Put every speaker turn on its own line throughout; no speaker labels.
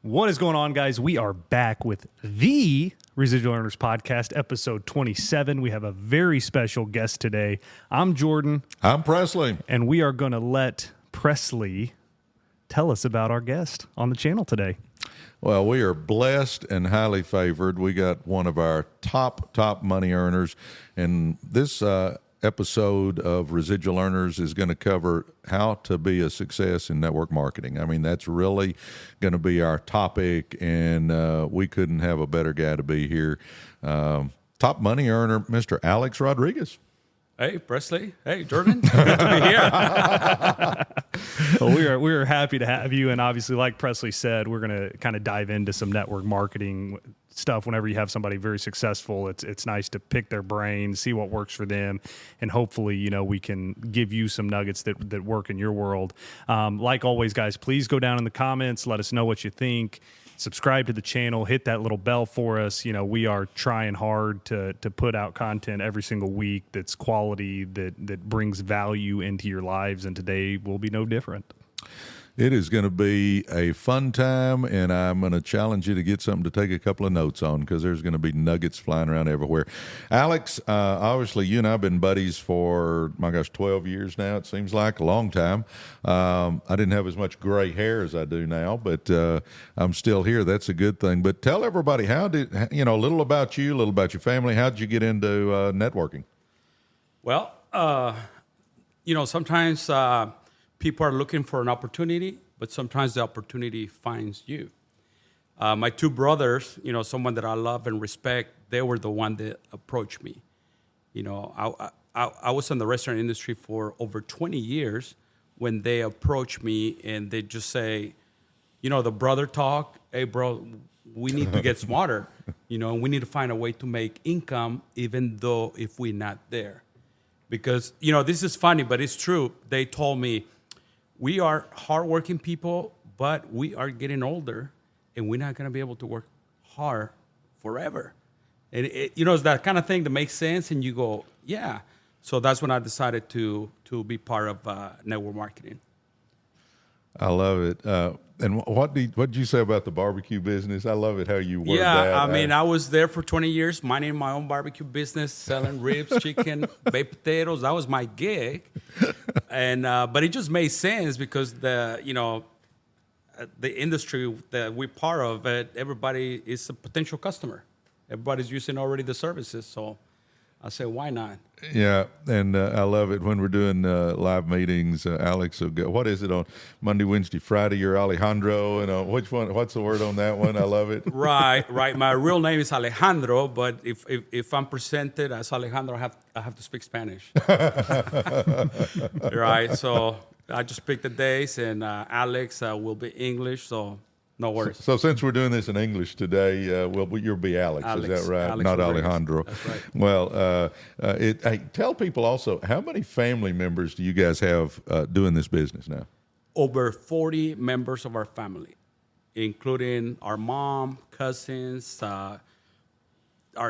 What is going on, guys? We are back with the Residual Earners Podcast, episode 27. We have a very special guest today. I'm Jordan.
I'm Presley.
And we are going to let Presley tell us about our guest on the channel today.
Well, we are blessed and highly favored. We got one of our top money earners. And this episode of Residual Earners is going to cover how to be a success in network marketing. I mean, that's really going to be our topic, and we couldn't have a better guy to be here. Top money earner, Mr. Alex Rodriguez.
Hey, Presley. Hey, Jordan. Good to be here.
Well, we are happy to have you, and obviously, like Presley said, we're going to kind of dive into some network marketing stuff. Whenever you have somebody very successful, it's nice to pick their brain, see what works for them, and hopefully, we can give you some nuggets that work in your world. Like always, guys, please go down in the comments, let us know what you think. Subscribe to the channel, hit that little bell for us. We are trying hard to put out content every single week that's quality, that brings value into your lives, and today will be no different.
It is going to be a fun time, and I'm going to challenge you to get something to take a couple of notes on because there's going to be nuggets flying around everywhere. Alex, obviously, you and I have been buddies for, 12 years now. It seems like a long time. I didn't have as much gray hair as I do now, but I'm still here. That's a good thing. But tell everybody, a little about you, a little about your family. How did you get into networking?
Well, sometimes people are looking for an opportunity, but sometimes the opportunity finds you. My two brothers, someone that I love and respect, they were the one that approached me. I was in the restaurant industry for over 20 years when they approached me and they just say, the brother talk, hey, bro, we need to get smarter, and we need to find a way to make income even though if we're not there. Because, this is funny, but it's true. They told me, we are hardworking people, but we are getting older, and we're not going to be able to work hard forever. And it's that kind of thing that makes sense, and you go, yeah. So that's when I decided to be part of network marketing.
I love it. And what did you say about the barbecue business? I love it how you word that.
Yeah, I was there for 20 years, minding my own barbecue business, selling ribs, chicken, baked potatoes. That was my gig. And but it just made sense because the industry that we're part of, everybody is a potential customer. Everybody's using already the services, so I say, why not?
Yeah, and I love it when we're doing live meetings. Alex will go, what is it on Monday, Wednesday, Friday? You're Alejandro, and which one? What's the word on that one? I love it.
Right. My real name is Alejandro, but if I'm presented as Alejandro, I have to speak Spanish. Right. So I just pick the days, and Alex will be English. So. No worries.
So since we're doing this in English today, you'll be Alex. Is that right?
Alex
Not
Rodriguez.
Alejandro.
That's right.
Well, hey, tell people also, how many family members do you guys have doing this business now?
Over 40 members of our family, including our mom, cousins, our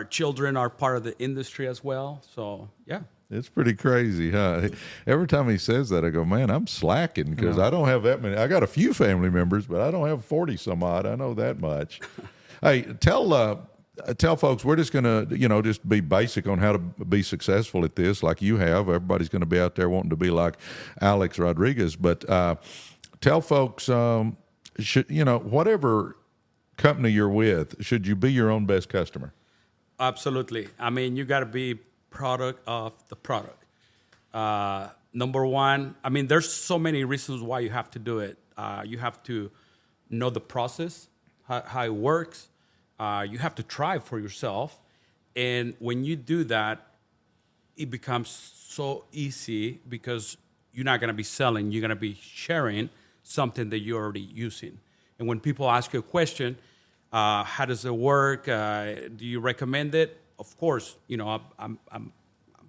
children are part of the industry as well. So, yeah.
It's pretty crazy, huh? Every time he says that, I go, man, I'm slacking because I don't have that many. I got a few family members, but I don't have 40 some odd. I know that much. Hey, tell folks, we're just going to, just be basic on how to be successful at this like you have. Everybody's going to be out there wanting to be like Alex Rodriguez. But tell folks, whatever company you're with, should you be your own best customer?
Absolutely. You got to be product of the product. Number one, there's so many reasons why you have to do it. You have to know the process, how it works. You have to try for yourself. And when you do that, it becomes so easy because you're not going to be selling. You're going to be sharing something that you're already using. And when people ask you a question, how does it work? Do you recommend it? Of course, I'm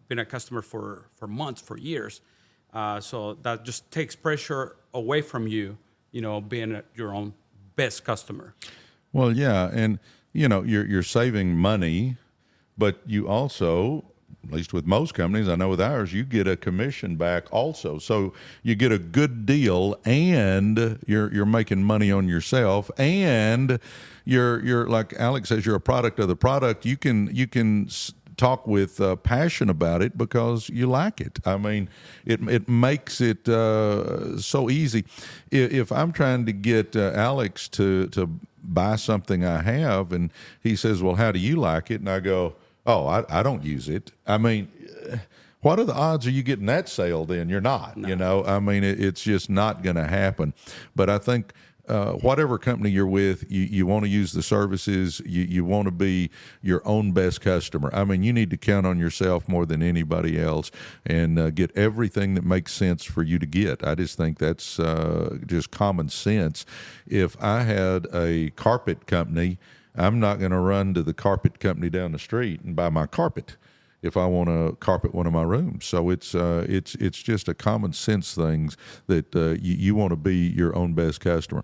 been a customer for months, for years. So that just takes pressure away from you, being your own best customer.
Well, yeah, and you're saving money, but you also at least with most companies, I know with ours, you get a commission back also. So you get a good deal, and you're making money on yourself, and you're like Alex says, you're a product of the product. You can talk with passion about it because you like it. I mean, it makes it so easy. If I'm trying to get Alex to buy something I have, and he says, "Well, how do you like it?" and I go, "Oh, I don't use it." I mean, what are the odds of you getting that sale then? You're not, no. I mean, it's just not going to happen. But I think whatever company you're with, you want to use the services. You want to be your own best customer. I mean, you need to count on yourself more than anybody else and get everything that makes sense for you to get. I just think that's just common sense. If I had a carpet company, I'm not going to run to the carpet company down the street and buy my carpet if I want to carpet one of my rooms. So it's just a common sense things that you want to be your own best customer.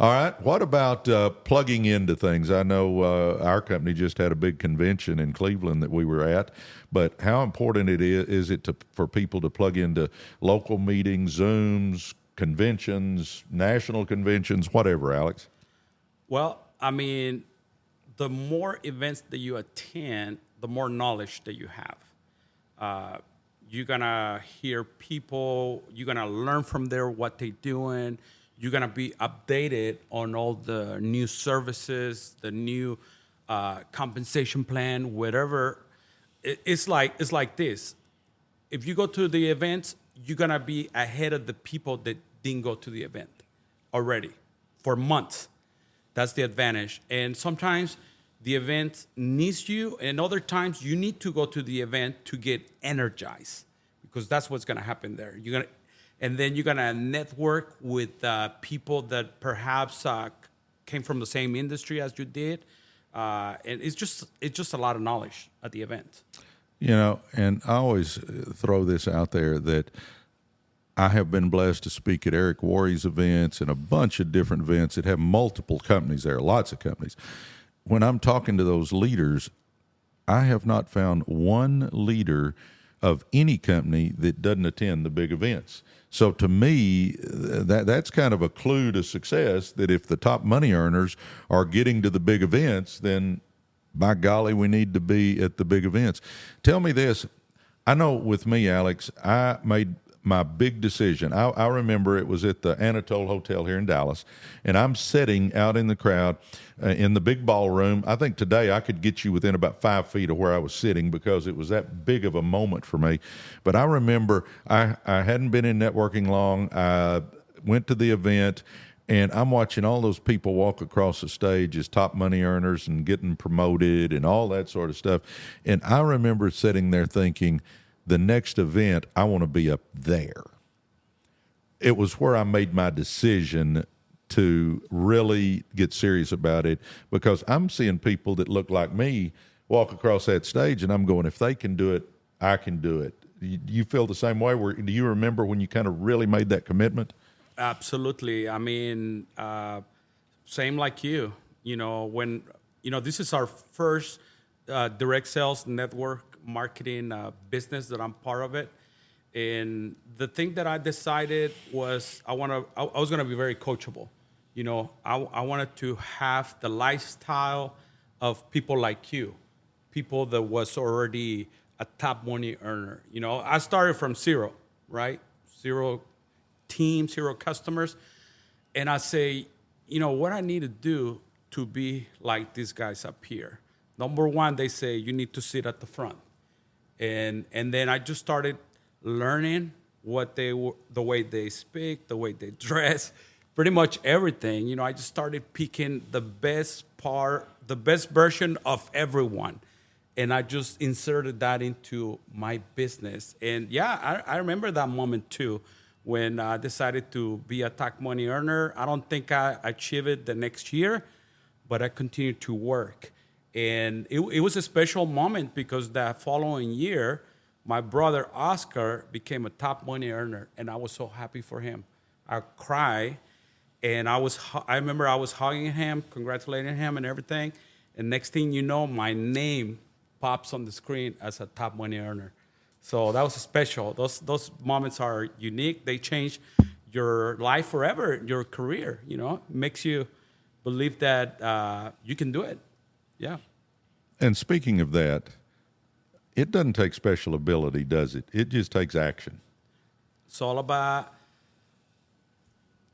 All right. What about plugging into things? I know our company just had a big convention in Cleveland that we were at, but how important is it for people to plug into local meetings, Zooms, conventions, national conventions, whatever, Alex?
Well, I mean, the more events that you attend, the more knowledge that you have. You're going to hear people, you're going to learn from there what they're doing. You're going to be updated on all the new services, the new compensation plan, whatever. It's like this. If you go to the events, you're going to be ahead of the people that didn't go to the event already for months. That's the advantage. And sometimes the event needs you, and other times you need to go to the event to get energized, because that's what's going to happen there. And then you're going to network with people that perhaps came from the same industry as you did, and it's just a lot of knowledge at the event.
You know, and I always throw this out there that I have been blessed to speak at Eric Worre's events and a bunch of different events that have multiple companies there, lots of companies. When I'm talking to those leaders, I have not found one leader of any company that doesn't attend the big events. So to me, that's kind of a clue to success, that if the top money earners are getting to the big events, then by golly, we need to be at the big events. Tell me this. I know with me, Alex, I made my big decision. I remember it was at the Anatole Hotel here in Dallas, and I'm sitting out in the crowd in the big ballroom. I think today I could get you within about 5 feet of where I was sitting because it was that big of a moment for me. But I remember I hadn't been in networking long. I went to the event, and I'm watching all those people walk across the stage as top money earners and getting promoted and all that sort of stuff. And I remember sitting there thinking, the next event, I want to be up there. It was where I made my decision to really get serious about it, because I'm seeing people that look like me walk across that stage, and I'm going, if they can do it, I can do it. You feel the same way? Do you remember when you kind of really made that commitment?
Absolutely. I mean, same like you. When this is our first direct sales network marketing business that I'm part of it, and the thing that I decided was I was going to be very coachable. I wanted to have the lifestyle of people like you, people that was already a top money earner. I started from zero, right? Zero team, zero customers, and I say, what I need to do to be like these guys up here. Number one, they say you need to sit at the front. And then I just started learning what they were, the way they speak, the way they dress, pretty much everything. I just started picking the best version of everyone. And I just inserted that into my business. And yeah, I remember that moment too, when I decided to be a top money earner. I don't think I achieved it the next year, but I continued to work. And it was a special moment because that following year, my brother Oscar became a top money earner, and I was so happy for him. I cried, and I remember I was hugging him, congratulating him and everything. And next thing you know, my name pops on the screen as a top money earner. So that was special. Those moments are unique. They change your life forever, your career. Makes you believe that you can do it. Yeah.
And speaking of that, it doesn't take special ability, does it? It just takes action.
It's all about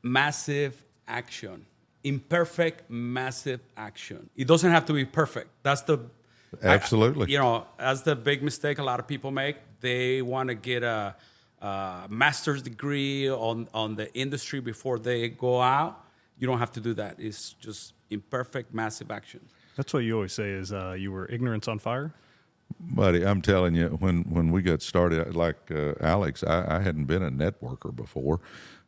massive action. Imperfect, massive action. It doesn't have to be perfect. That's the
Absolutely.
that's the big mistake a lot of people make. They want to get a master's degree on the industry before they go out. You don't have to do that. It's just imperfect, massive action.
That's what you always say is you were ignorance on fire.
Buddy, I'm telling you, when we got started, like Alex, I hadn't been a networker before.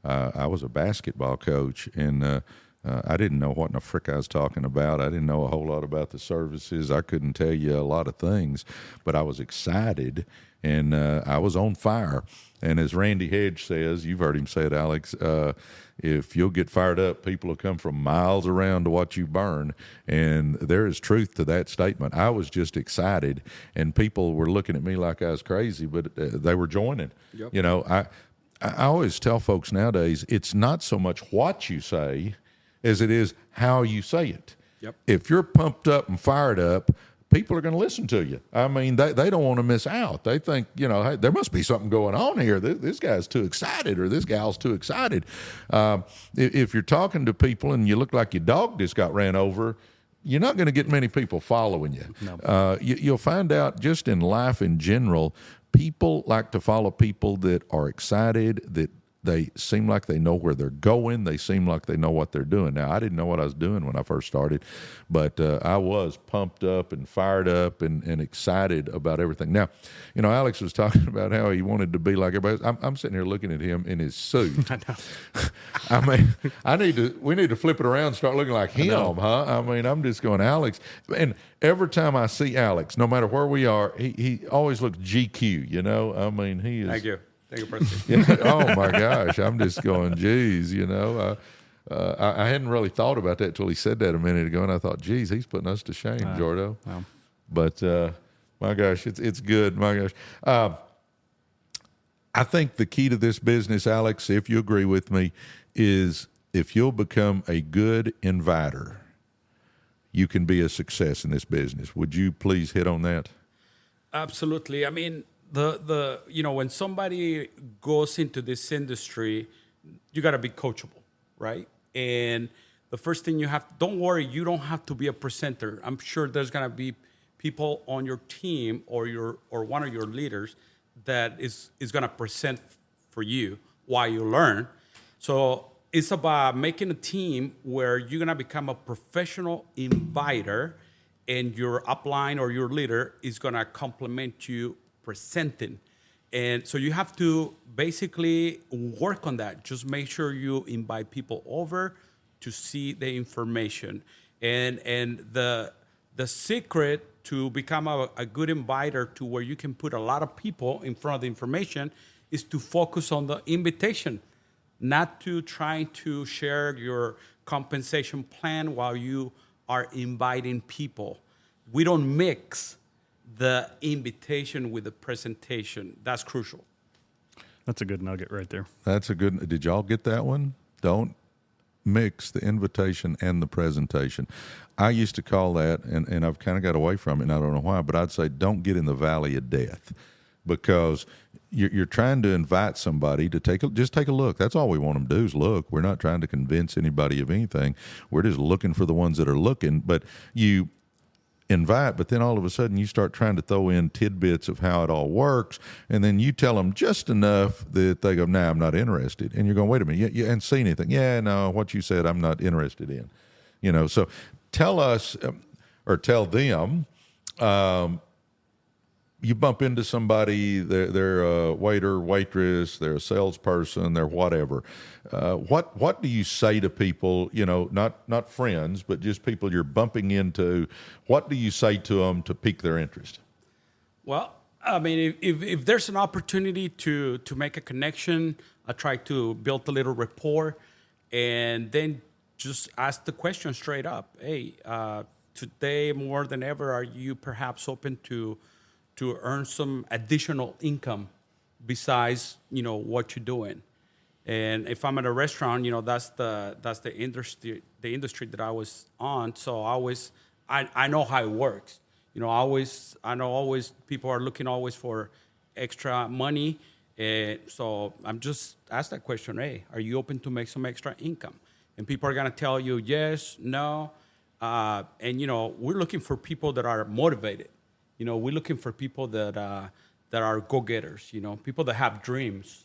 I was a basketball coach, and I didn't know what in the frick I was talking about. I didn't know a whole lot about the services. I couldn't tell you a lot of things, but I was excited, and I was on fire. And as Randy Hedge says, you've heard him say it, Alex, if you'll get fired up, people will come from miles around to watch you burn. And there is truth to that statement. I was just excited, and people were looking at me like I was crazy, but they were joining. Yep. I always tell folks nowadays, it's not so much what you say as it is how you say it.
Yep.
If you're pumped up and fired up, people are going to listen to you. I mean, they don't want to miss out. They think, hey, there must be something going on here. This guy's too excited, or this gal's too excited. If you're talking to people and you look like your dog just got ran over, you're not going to get many people following you. No. You'll find out just in life in general, people like to follow people that are excited, that they seem like they know where they're going. They seem like they know what they're doing. Now, I didn't know what I was doing when I first started, but I was pumped up and fired up and excited about everything. Now, Alex was talking about how he wanted to be like everybody else. I'm sitting here looking at him in his suit.
I know.
I mean, we need to flip it around and start looking like him, huh? I mean, I'm just going, Alex. Every time I see Alex, no matter where we are, he always looks GQ, I mean, he is.
Thank you. Thank you, Presley.
Oh, my gosh. I'm just going, geez, I hadn't really thought about that until he said that a minute ago, and I thought, geez, he's putting us to shame, Jordo.
Wow.
But, my gosh, it's good. My gosh. I think the key to this business, Alex, if you agree with me, is if you'll become a good inviter, you can be a success in this business. Would you please hit on that?
Absolutely. I mean, when somebody goes into this industry, you got to be coachable, right? And the first thing don't worry, you don't have to be a presenter. I'm sure there's going to be people on your team or one of your leaders that is going to present for you while you learn. So it's about making a team where you're going to become a professional inviter, and your upline or your leader is going to complement you presenting. And so you have to basically work on that. Just make sure you invite people over to see the information. And the secret to become a good inviter to where you can put a lot of people in front of the information is to focus on the invitation, not to try to share your compensation plan while you are inviting people. We don't mix the invitation with the presentation. That's crucial.
That's a good nugget right there.
That's a good. Did y'all get that one? Don't mix the invitation and the presentation. I used to call that, and I've kind of got away from it, and I don't know why, but I'd say don't get in the valley of death, because you're trying to invite somebody to just take a look. That's all we want them to do is look. We're not trying to convince anybody of anything. We're just looking for the ones that are looking. But you invite, but then all of a sudden you start trying to throw in tidbits of how it all works, and then you tell them just enough that they go, nah, I'm not interested. And you're going, wait a minute, you hadn't seen anything. Yeah, no, what you said I'm not interested in. So tell us, or tell them, you bump into somebody, they're a waiter, waitress, they're a salesperson, they're whatever. What do you say to people, not friends, but just people you're bumping into? What do you say to them to pique their interest?
Well, I mean, if there's an opportunity to make a connection, I try to build a little rapport, and then just ask the question straight up. Hey, today more than ever, are you perhaps open to earn some additional income besides, what you're doing? And if I'm at a restaurant, that's the industry that I was on. So I know how it works. I know always people are looking always for extra money. So I'm just asked that question, hey, are you open to make some extra income? And people are going to tell you yes, no. And, we're looking for people that are motivated. We're looking for people that are go-getters, people that have dreams,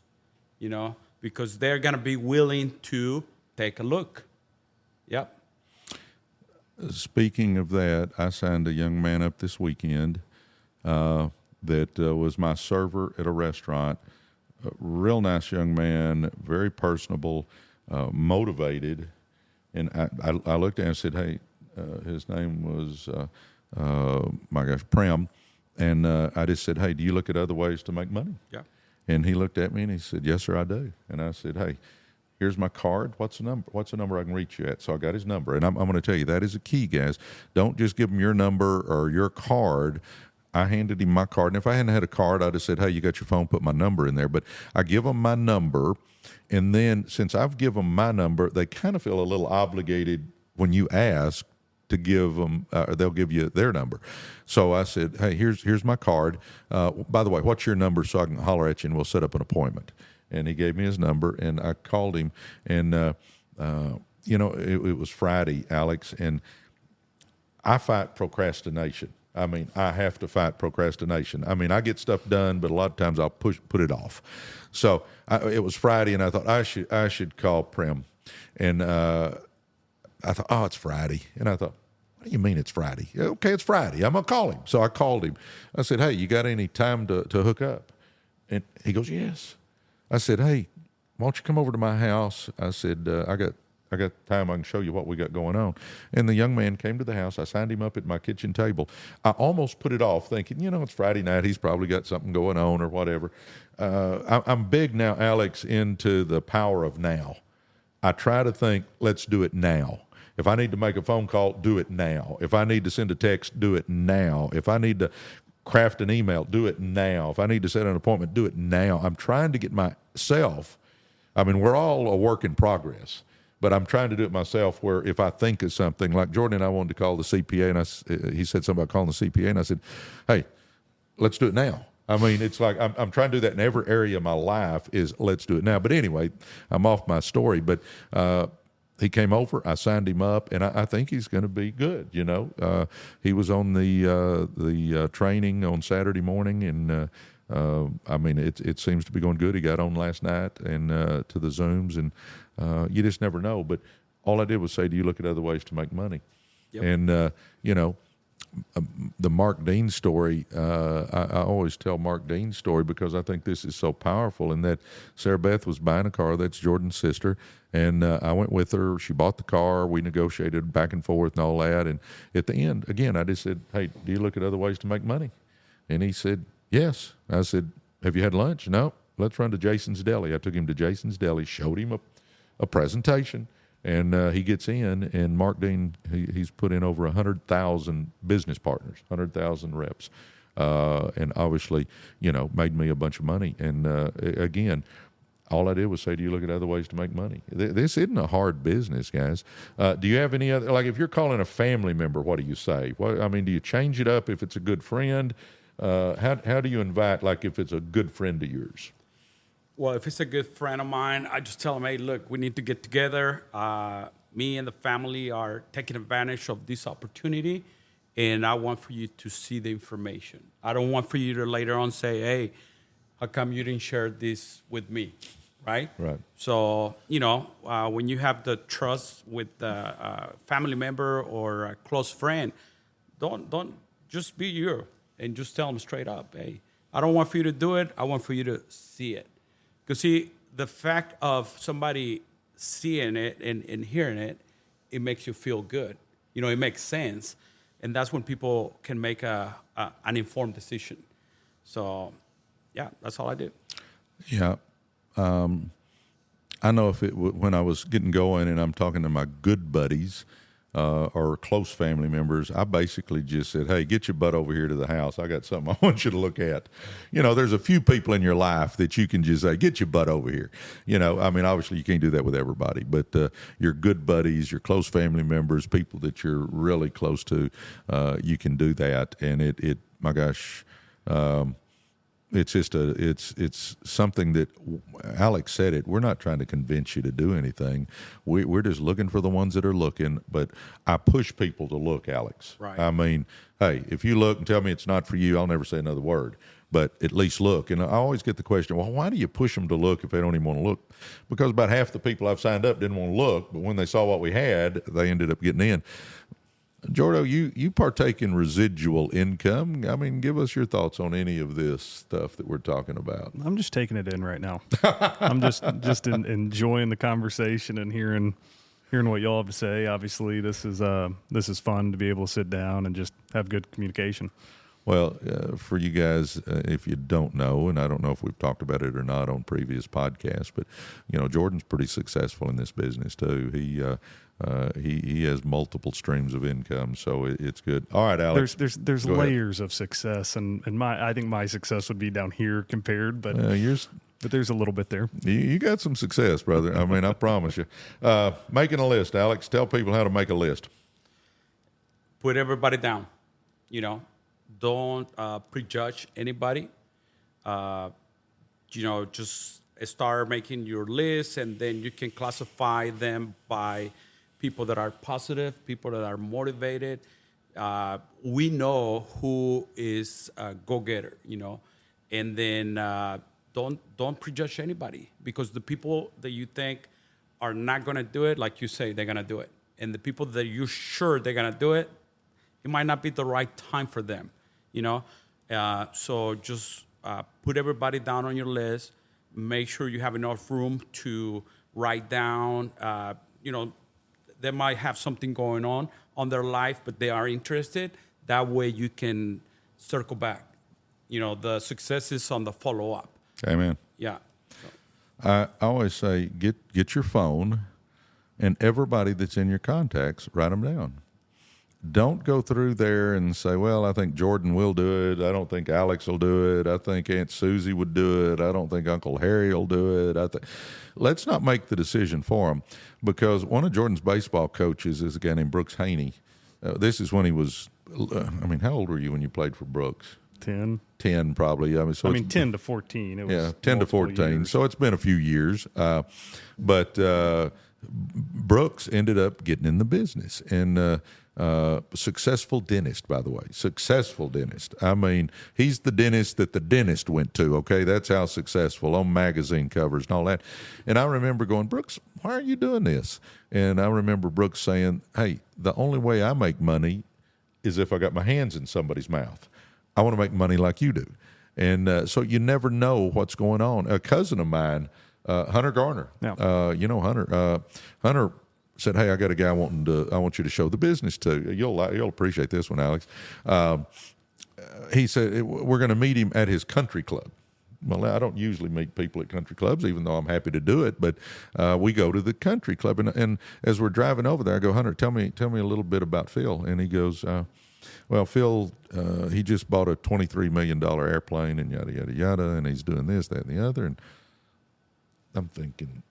because they're going to be willing to take a look. Yep.
Speaking of that, I signed a young man up this weekend that was my server at a restaurant. A real nice young man, very personable, motivated. And I looked at him and said, hey, his name was, Prem. And I just said, hey, do you look at other ways to make money?
Yeah.
And he looked at me and he said, yes, sir, I do. And I said, hey, here's my card. What's the number? What's the number I can reach you at? So I got his number. And I'm going to tell you, that is a key, guys. Don't just give him your number or your card. I handed him my card. And if I hadn't had a card, I'd have said, hey, you got your phone, put my number in there. But I give them my number. And then since I've given them my number, they kind of feel a little obligated when you ask to give them, they'll give you their number. So I said, hey, here's my card. By the way, what's your number so I can holler at you and we'll set up an appointment? And he gave me his number, and I called him. And, it was Friday, Alex, and I fight procrastination. I mean, I have to fight procrastination. I mean, I get stuff done, but a lot of times I'll put it off. So it was Friday, and I thought I should call Prem. And I thought, oh, it's Friday. And I thought, what do you mean it's Friday? Okay, it's Friday. I'm going to call him. So I called him. I said, hey, you got any time to hook up? And he goes, yes. I said, hey, why don't you come over to my house? I said, I got time. I can show you what we got going on. And the young man came to the house. I signed him up at my kitchen table. I almost put it off thinking, it's Friday night. He's probably got something going on or whatever. I'm big now, Alex, into the power of now. I try to think, let's do it now. If I need to make a phone call, do it now. If I need to send a text, do it now. If I need to craft an email, do it now. If I need to set an appointment, do it now. I'm trying to get myself, we're all a work in progress, but I'm trying to do it myself where if I think of something, like Jordan and I wanted to call the CPA, and he said something about calling the CPA, and I said, hey, let's do it now. It's like I'm trying to do that in every area of my life is let's do it now. But anyway, I'm off my story. But he came over. I signed him up, and I think he's going to be good. He was on the training on Saturday morning, and it seems to be going good. He got on last night and to the Zooms, and you just never know. But all I did was say, do you look at other ways to make money? Yep. And the Mark Dean story, I always tell Mark Dean's story because I think this is so powerful, in that Sarah Beth was buying a car. That's Jordan's sister. And I went with her. She bought the car. We negotiated back and forth and all that. And at the end, again, I just said, hey, do you look at other ways to make money? And he said, yes. I said, have you had lunch? No. Let's run to Jason's Deli. I took him to Jason's Deli, showed him a presentation. And he gets in, and Mark Dean, he's put in over 100,000 business partners, 100,000 reps, and obviously, made me a bunch of money. And again, all I did was say, do you look at other ways to make money? This isn't a hard business, guys. Do you have any other, like if you're calling a family member, what do you say? Do you change it up if it's a good friend? How do you invite, like if it's a good friend of yours?
Well, if it's a good friend of mine, I just tell them, hey, look, we need to get together. Me and the family are taking advantage of this opportunity, and I want for you to see the information. I don't want for you to later on say, hey, how come you didn't share this with me, right?
Right.
So, when you have the trust with a family member or a close friend, don't just be you and just tell them straight up, hey, I don't want for you to do it. I want for you to see it. Because, see, the fact of somebody seeing it and hearing it, it makes you feel good. It makes sense. And that's when people can make an informed decision. So, yeah, that's all I did.
Yeah. I know when I was getting going and I'm talking to my good buddies, or close family members, I basically just said, hey, get your butt over here to the house. I got something I want you to look at. There's a few people in your life that you can just say, get your butt over here. I mean, obviously you can't do that with everybody, but your good buddies, your close family members, people that you're really close to, you can do that. And it my gosh, it's just it's something that Alex said it. We're not trying to convince you to do anything. We're just looking for the ones that are looking. But I push people to look, Alex.
Right.
I mean, hey, if you look and tell me it's not for you, I'll never say another word. But at least look. And I always get the question, well, why do you push them to look if they don't even want to look? Because about half the people I've signed up didn't want to look, but when they saw what we had, they ended up getting in. Jordo, you partake in residual income. I mean, give us your thoughts on any of this stuff that we're talking about.
I'm just taking it in right now. I'm just enjoying the conversation and hearing what y'all have to say. Obviously, this is fun to be able to sit down and just have good communication.
Well, for you guys, if you don't know, and I don't know if we've talked about it or not on previous podcasts, but Jordan's pretty successful in this business too. He has multiple streams of income, so it's good. All right, Alex.
There's layers of success, and I think my success would be down here compared, but there's a little bit there.
You got some success, brother. I mean, I promise you. Making a list, Alex. Tell people how to make a list.
Put everybody down. Don't prejudge anybody. Just start making your list, and then you can classify them by people that are positive, people that are motivated. We know who is a go-getter, and then don't prejudge anybody, because the people that you think are not going to do it, like you say, they're going to do it. And the people that you're sure they're going to do it, it might not be the right time for them. So just put everybody down on your list. Make sure you have enough room to write down. They might have something going on their life, but they are interested. That way you can circle back. The success is on the follow-up.
Amen.
Yeah.
I always say, get your phone, and everybody that's in your contacts, write them down. Don't go through there and say, well, I think Jordan will do it. I don't think Alex will do it. I think Aunt Susie would do it. I don't think Uncle Harry will do it. Let's not make the decision for them, because one of Jordan's baseball coaches is a guy named Brooks Haney. This is when he was, how old were you when you played for Brooks?
10
probably.
10 to 14. It was
10 to 14.
Years.
So it's been a few years. But Brooks ended up getting in the business, and successful dentist, by the way. Successful dentist. I mean, he's the dentist that the dentist went to, okay? That's how successful, on magazine covers and all that. And I remember going, Brooks, why are you doing this? And I remember Brooks saying, hey, the only way I make money is if I got my hands in somebody's mouth. I want to make money like you do. And so you never know what's going on. A cousin of mine, Hunter Garner, Hunter. Hunter said, hey, I got a guy I want you to show the business to. You'll appreciate this one, Alex. He said, we're going to meet him at his country club. Well, I don't usually meet people at country clubs, even though I'm happy to do it. But we go to the country club, and as we're driving over there, I go, Hunter, tell me a little bit about Phil. And he goes, well, Phil, he just bought a $23 million airplane, and yada yada yada, and he's doing this, that, and the other. And I'm thinking,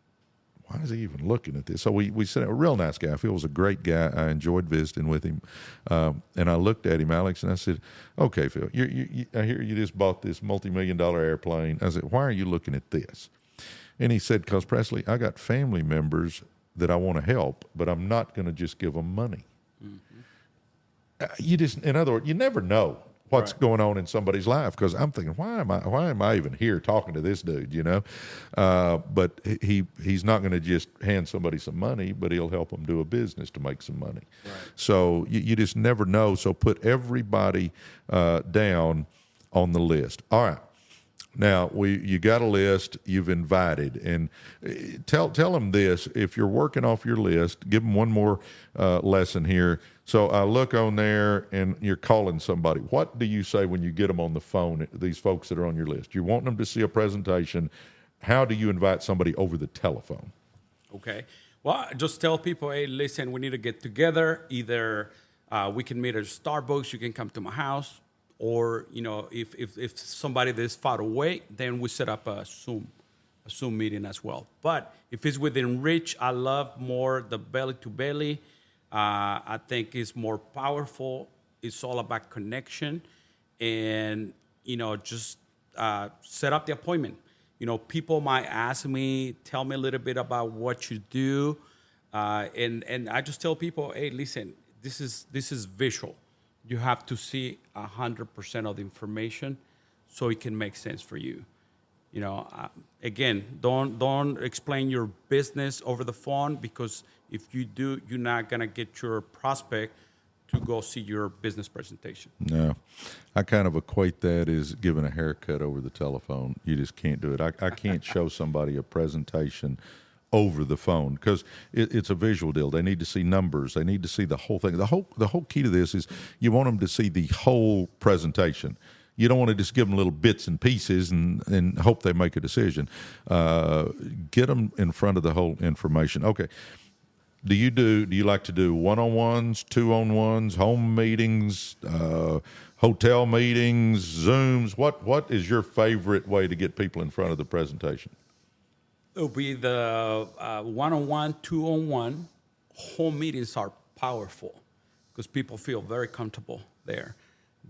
why is he even looking at this? So we said, a real nice guy. Phil was a great guy. I enjoyed visiting with him. And I looked at him, Alex, and I said, okay, Phil, I hear you just bought this multi-million-dollar airplane. I said, why are you looking at this? And he said, because, Presley, I got family members that I want to help, but I'm not going to just give them money. Mm-hmm. In other words, you never know what's going on in somebody's life, because I'm thinking, why am I even here talking to this dude, But he's not going to just hand somebody some money, but he'll help them do a business to make some money. Right. So you just never know. So put everybody down on the list. All right. Now, you got a list, you've invited, and tell them this. If you're working off your list, give them one more lesson here. So I look on there, and you're calling somebody. What do you say when you get them on the phone, these folks that are on your list? You want them to see a presentation. How do you invite somebody over the telephone?
Okay. Well, just tell people, hey, listen, we need to get together. Either we can meet at Starbucks, you can come to my house, or if somebody that's far away, then we set up a Zoom meeting as well. But if it's within reach, I love more the belly to belly. I think it's more powerful. It's all about connection, and just set up the appointment. People might ask me, tell me a little bit about what you do, and I just tell people, hey, listen, this is visual. You have to see 100% of the information, so it can make sense for you. Again, don't explain your business over the phone, because if you do, you're not gonna get your prospect to go see your business presentation.
No, I kind of equate that as giving a haircut over the telephone. You just can't do it. I can't show somebody a presentation over the phone, because it's a visual deal. They need to see numbers. They need to see the whole thing. The whole key to this is you want them to see the whole presentation. You don't want to just give them little bits and pieces and hope they make a decision. Get them in front of the whole information. Okay. Do you like to do one-on-ones, two-on-ones, home meetings, hotel meetings, Zooms? What is your favorite way to get people in front of the presentation?
It'll be the one-on-one, two-on-one. Home meetings are powerful because people feel very comfortable there.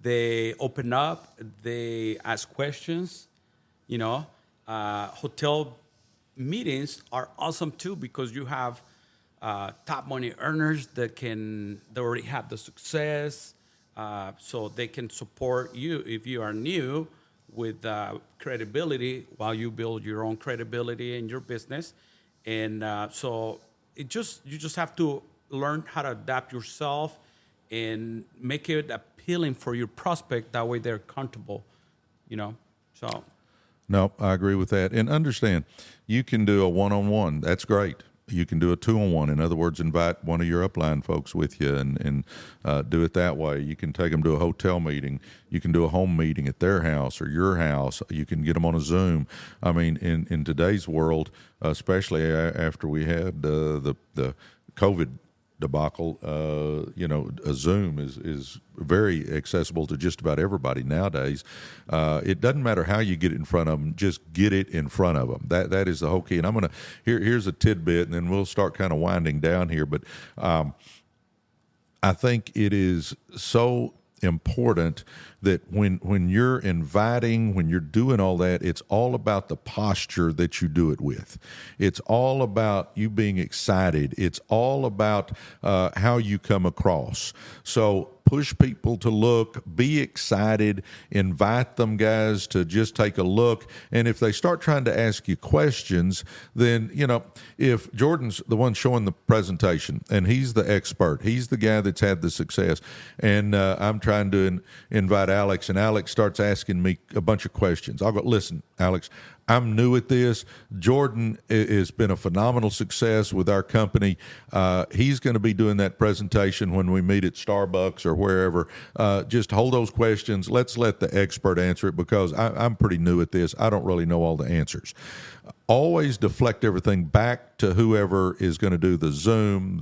They open up, they ask questions. Hotel meetings are awesome too, because you have top money earners that already have the success, so they can support you if you are new with credibility while you build your own credibility in your business. And so you just have to learn how to adapt yourself and make it appealing for your prospect. That way they're comfortable, so.
No, I agree with that. And understand, you can do a one-on-one. That's great. You can do a two-on-one. In other words, invite one of your upline folks with you and do it that way. You can take them to a hotel meeting. You can do a home meeting at their house or your house. You can get them on a Zoom. I mean, in today's world, especially after we had the COVID debacle, a Zoom is very accessible to just about everybody nowadays. It doesn't matter how you get it in front of them, just get it in front of them. That is the whole key. And I'm going to, here's a tidbit, and then we'll start kind of winding down here. But I think it is so important that when you're inviting, when you're doing all that, it's all about the posture that you do it with. It's all about you being excited. It's all about how you come across. So push people to look, be excited, invite them guys to just take a look. And if they start trying to ask you questions, then, if Jordan's the one showing the presentation and he's the expert, he's the guy that's had the success, and I'm trying to invite Alex, and Alex starts asking me a bunch of questions. I'll go, listen, Alex, I'm new at this. Jordan has been a phenomenal success with our company. He's going to be doing that presentation when we meet at Starbucks or wherever. Just hold those questions. Let's let the expert answer it, because I'm pretty new at this. I don't really know all the answers. Always deflect everything back to whoever is going to do the Zoom,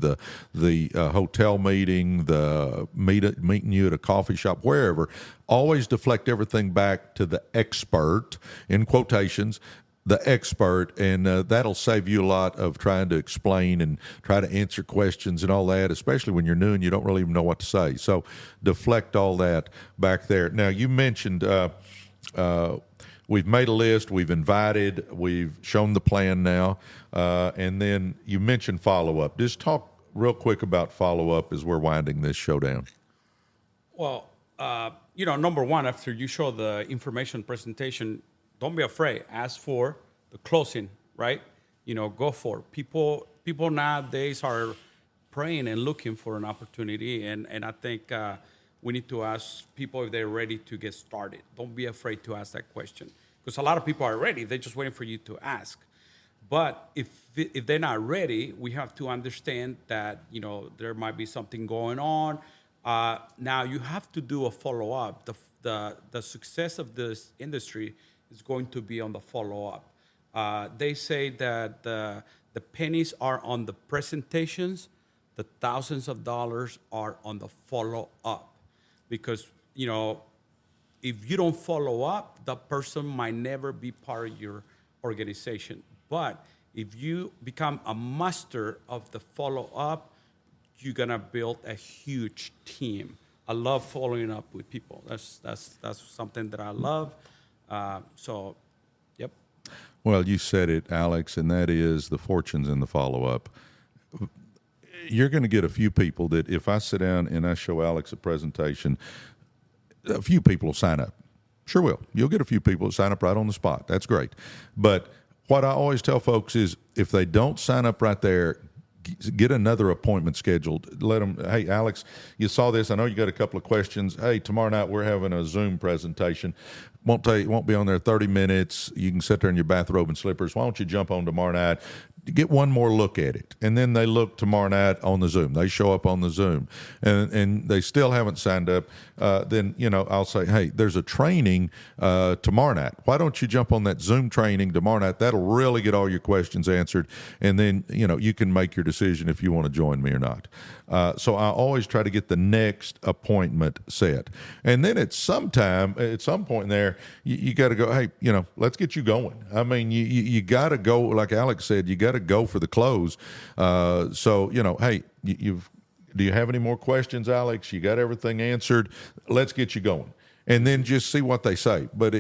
the hotel meeting, the meeting you at a coffee shop, wherever. Always deflect everything back to the expert, in quotations, the expert, and that'll save you a lot of trying to explain and try to answer questions and all that, especially when you're new and you don't really even know what to say. So deflect all that back there. Now, you mentioned we've made a list, we've invited, we've shown the plan now, and then you mentioned follow-up. Just talk real quick about follow-up as we're winding this show down.
Well, number one, after you show the information presentation, don't be afraid. Ask for the closing, right? Go for it. People nowadays are praying and looking for an opportunity, and I think we need to ask people if they're ready to get started. Don't be afraid to ask that question, because a lot of people are ready. They're just waiting for you to ask. But if they're not ready, we have to understand that there might be something going on. Now you have to do a follow-up. The success of this industry is going to be on the follow-up. They say that the The pennies are on the presentations. The thousands of dollars are on the follow-up. Because, if you don't follow up, the person might never be part of your organization. But if you become a master of the follow-up, you're gonna build a huge team. I love following up with people. That's something that I love. Yep.
Well, you said it, Alex, and that is the fortunes in the follow-up. You're going to get a few people that if I sit down and I show Alex a presentation, a few people will sign up. Sure will. You'll get a few people that sign up right on the spot. That's great. But what I always tell folks is if they don't sign up right there, get another appointment scheduled. Let them, hey, Alex, you saw this. I know you got a couple of questions. Hey, tomorrow night we're having a Zoom presentation. Won't be on there 30 minutes. You can sit there in your bathrobe and slippers. Why don't you jump on tomorrow night? Get one more look at it. And then they look tomorrow night on the Zoom. They show up on the Zoom and they still haven't signed up. Then, I'll say, hey, there's a training tomorrow night. Why don't you jump on that Zoom training tomorrow night? That'll really get all your questions answered. And then, you can make your decision if you want to join me or not. So I always try to get the next appointment set. And then at some point in there, you got to go, hey, let's get you going. I mean, you got to go, like Alex said, you got to go for the close. Hey, do you have any more questions, Alex? You got everything answered? Let's get you going. And then just see what they say. But,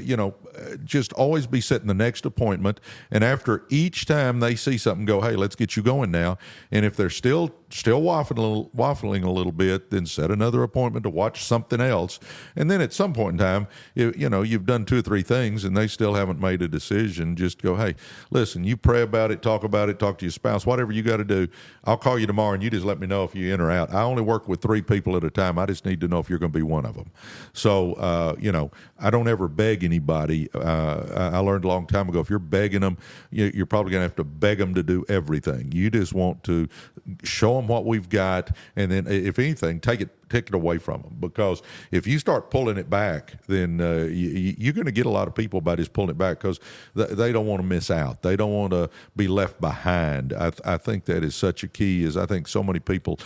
just always be setting the next appointment. And after each time they see something, go, hey, let's get you going now. And if they're still waffling a little bit, then set another appointment to watch something else. And then at some point in time, you've done 2 or 3 things and they still haven't made a decision. Just go, hey, listen, you pray about it, talk to your spouse, whatever you got to do. I'll call you tomorrow and you just let me know if you in or out. I only work with 3 people at a time. I just need to know if you're going to be one of them. So, I don't ever beg anybody. I learned a long time ago, if you're begging them, you're probably going to have to beg them to do everything. You just want to show them what we've got, and then, if anything, take it away from them. Because if you start pulling it back, then you're going to get a lot of people by just pulling it back because they don't want to miss out. They don't want to be left behind. I think that is such a key. I think so many people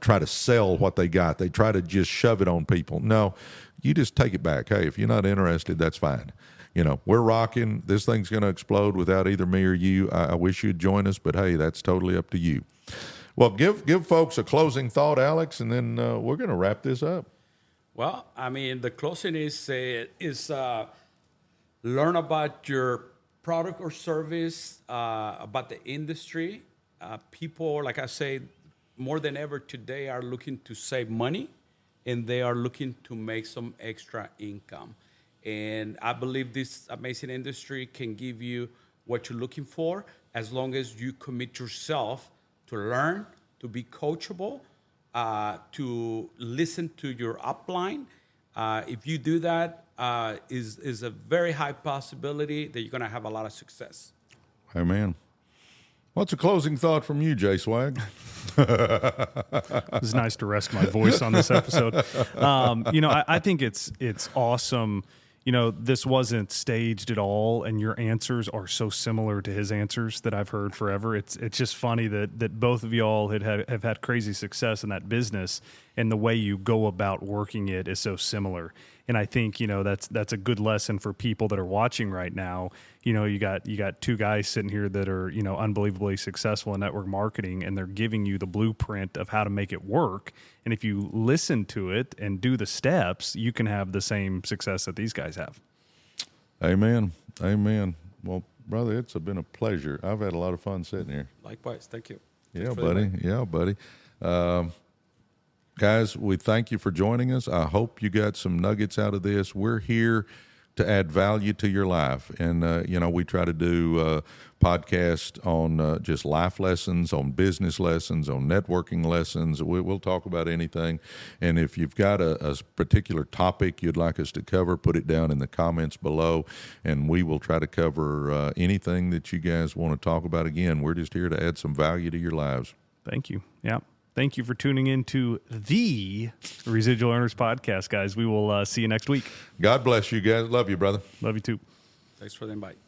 try to sell what they got. They try to just shove it on people. No, you just take it back. Hey, if you're not interested, that's fine. We're rocking. This thing's going to explode without either me or you. I wish you'd join us, but hey, that's totally up to you. Well, give folks a closing thought, Alex, and then we're going to wrap this up.
Well, I mean, the closing is learn about your product or service, about the industry. People, like I say, more than ever today are looking to save money, and they are looking to make some extra income. And I believe this amazing industry can give you what you're looking for as long as you commit yourself to learn, to be coachable, to listen to your upline. If you do that, is a very high possibility that you're going to have a lot of success.
Amen. What's a closing thought from you, Jay Swag?
It's nice to rest my voice on this episode. I think it's awesome. This wasn't staged at all, and your answers are so similar to his answers that I've heard forever. It's just funny that both of y'all have had crazy success in that business, and the way you go about working it is so similar. And I think that's a good lesson for people that are watching right now. You got 2 guys sitting here that are unbelievably successful in network marketing, and they're giving you the blueprint of how to make it work. And if you listen to it and do the steps, you can have the same success that these guys have. Amen.
Well, brother, it's been a pleasure. I've had a lot of fun sitting here.
Likewise. Thank you.
Yeah, buddy. Guys, we thank you for joining us. I hope you got some nuggets out of this. We're here to add value to your life. And, we try to do podcasts on just life lessons, on business lessons, on networking lessons. We'll talk about anything. And if you've got a particular topic you'd like us to cover, put it down in the comments below, and we will try to cover anything that you guys want to talk about. Again, we're just here to add some value to your lives.
Thank you. Yeah. Thank you for tuning in to the Residual Earners Podcast, guys. We will see you next week.
God bless you guys. Love you, brother.
Love you too.
Thanks for the invite.